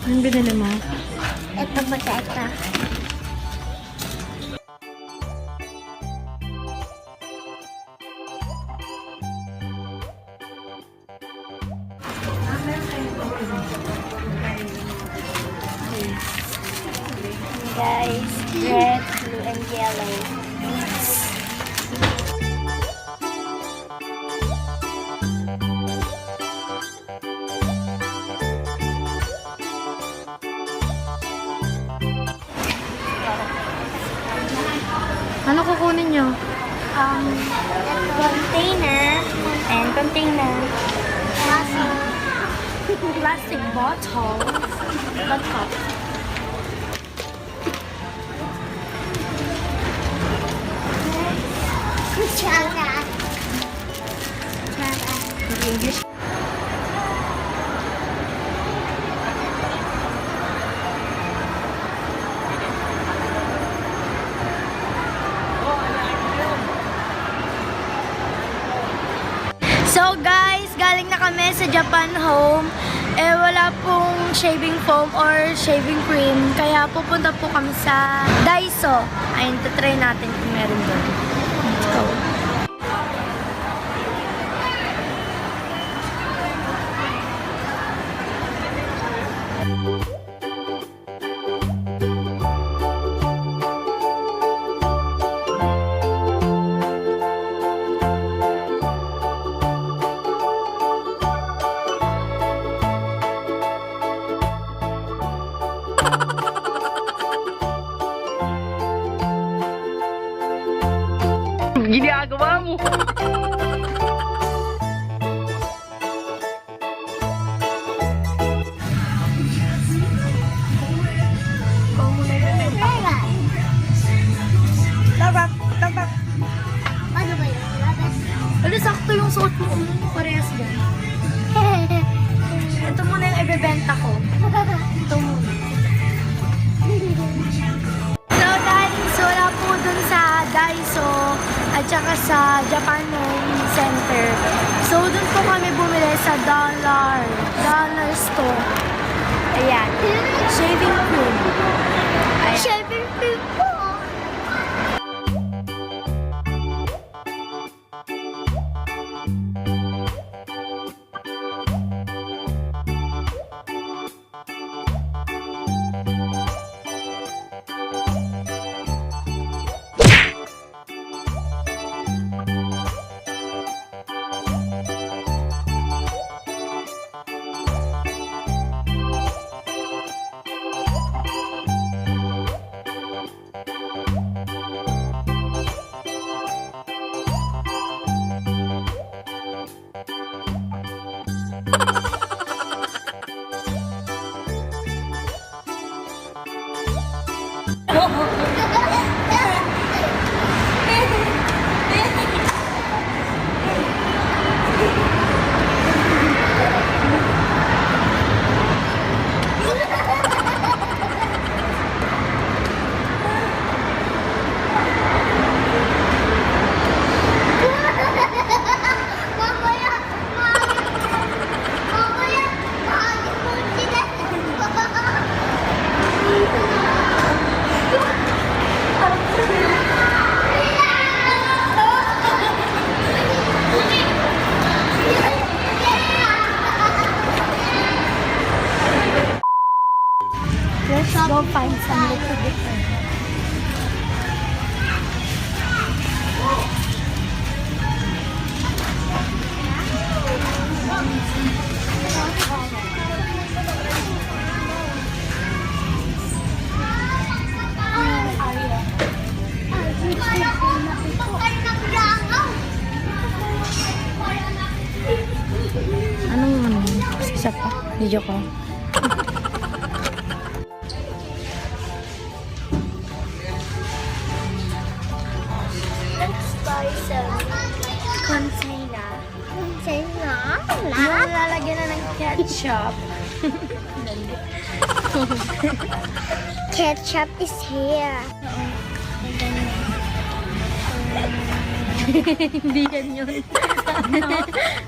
Anong binili mo? Ito ba ito? Guys, red, blue, and yellow. Ano kukunin nyo? Container and container. Plastic bottle. Kutsara. English. So guys, galing na kami sa Japan home. Wala pong shaving foam or shaving cream. Kaya pupunta po kami sa Daiso. Ayun, try natin kung meron doon. Let's go. Ginagawa mo! Tabak. Ano ba yun? Ano, sakto yung suot mo. Parehas dyan. Ito muna yung ibebenta ko. Ito muna. So guys, wala po dun sa Daiso at saka sa Japan Home Center. So dun po kami bumili sa dollar store. Ayan. Shaving cream. Ayan. Shaving cream po. Let's go find some little different. Anong isa pa? Video ko. Let's buy some container. Yung lalagyan na ng ketchup. Ketchup is here. Hindi yan yun.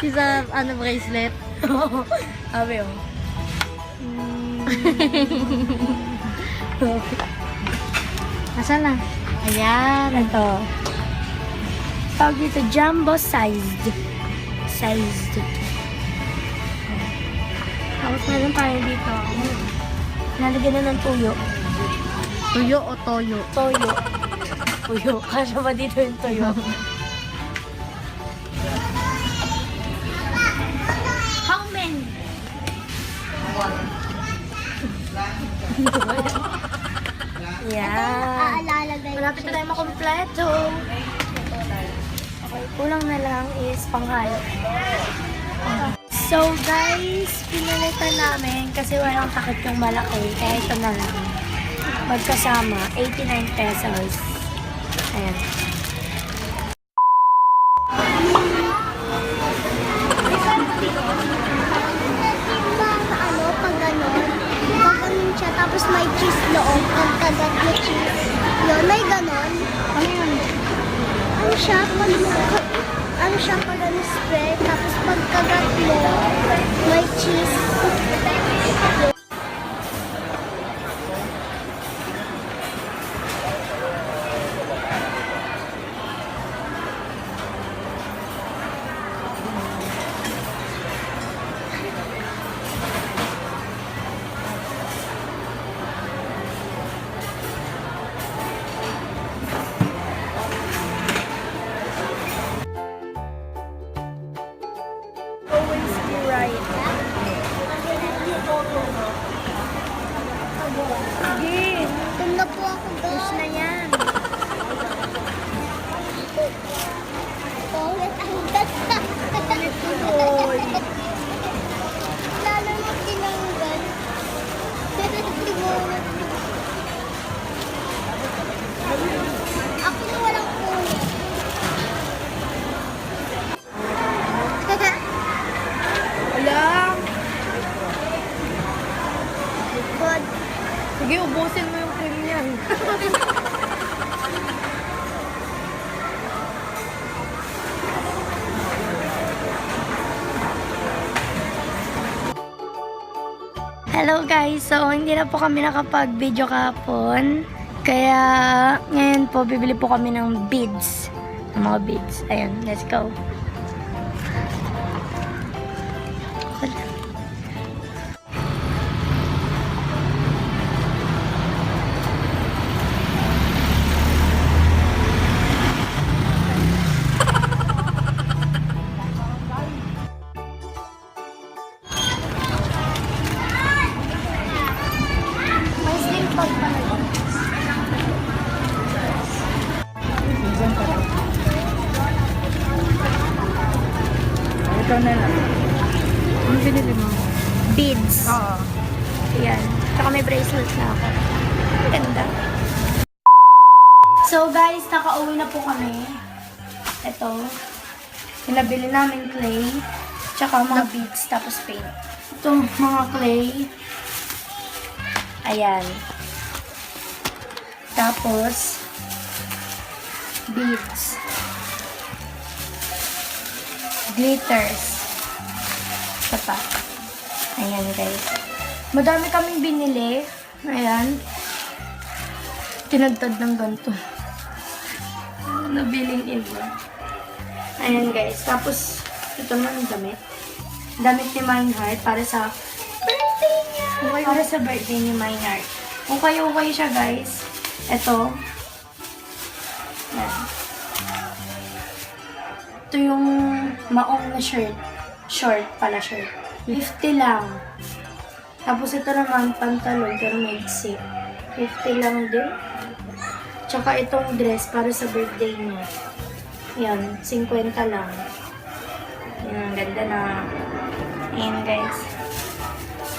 Isa, bracelet. Sabi, oh. Nasaan na? Ayan, ito. Tawag dito, jumbo sized. Tapos meron tayo dito. Nalagyan na ng tuyo. Tuyo o toyo? Toyo. Tuyo. Kasya ba dito yung tuyo? How many? Yan. Malapit na tayo makompleto. Okay, kulang na lang is panghalo. So guys, pinalitan namin kasi walang takip yung malaki. Kaya ito na lang. Magkasama, 89 pesos. Ayan. Tapos may cheese loob, ang kagat na cheese. Yun, may ganon. Ano yun? Ano siya pag ano spread, tapos pagkagat mo, may cheese. Always be right. Sige. Doon na po ako doon. Push na yan. Paulit ang ganda. Oy. Lalo mo tinanggal. Ako na walang puno. Wala. God. Sige, ubusin mo yung cream niyan. Hello guys, so hindi na po kami nakapag-video kahapon. Kaya ngayon po bibili po kami ng beads. Ng mga beads. Ayun, let's go. May sling bag pa na yun. Ito na lang. Ano binili mo? Beads. Oo. Ayan. Tsaka may bracelet na ako. Ganda. So guys, nakauwi na po kami. Ito. Pinabili namin clay. Tsaka mga beads. Tapos paint. Ito mga clay. Ayan. Tapos beads. Glitters. Ito pa. Ayan guys. Madami kaming binili. Ayan. Tinagtad ng ganito. Nabiling iba. Ayan guys. Tapos, ito naman damit. Damit ni Mineheart para sa birthday niya. Para sa birthday ni Mineheart. Okay siya guys. Ito. Ayan. Ito yung maong na shirt. Short pala shirt. 50 lang. Tapos ito naman pantalon pero maiksi. 50 lang din. Tsaka itong dress para sa birthday niya. Yan, 50 lang. Yan, ang ganda na. Ayan guys.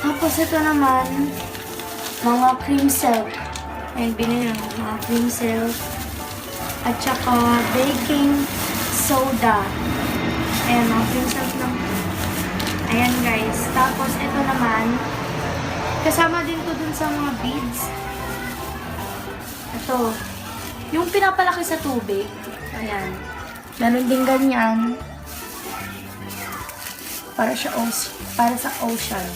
Tapos ito naman, mga cream silk. Ayan, binili ng mga cream silk. At tsaka baking soda. Ayan, mga cream silk lang. Ayan guys. Tapos ito naman, kasama din to dun sa mga beads. Ito. Yung pinapalaki sa tubig. Ayan. Meron din ganyan. Para sa ocean.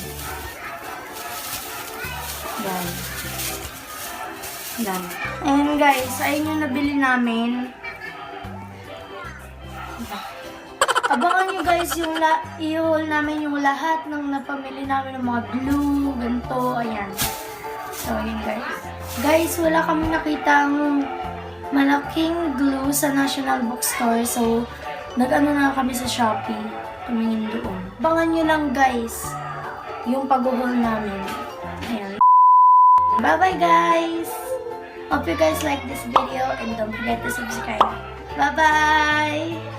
Yan. Yan. And guys, ayun yung nabili namin. Abangan nyo guys yung i-haul namin yung lahat ng napamili namin ng mga glue, ganito, ayan. So, yun guys. Guys, wala kami nakitang malaking glue sa National Bookstore. So, nag-ano na kami sa Shopee. Tumingin doon. Abangan nyo lang guys yung pag-haul namin. Ayan. Bye-bye guys! Hope you guys like this video and don't forget to subscribe. Bye-bye!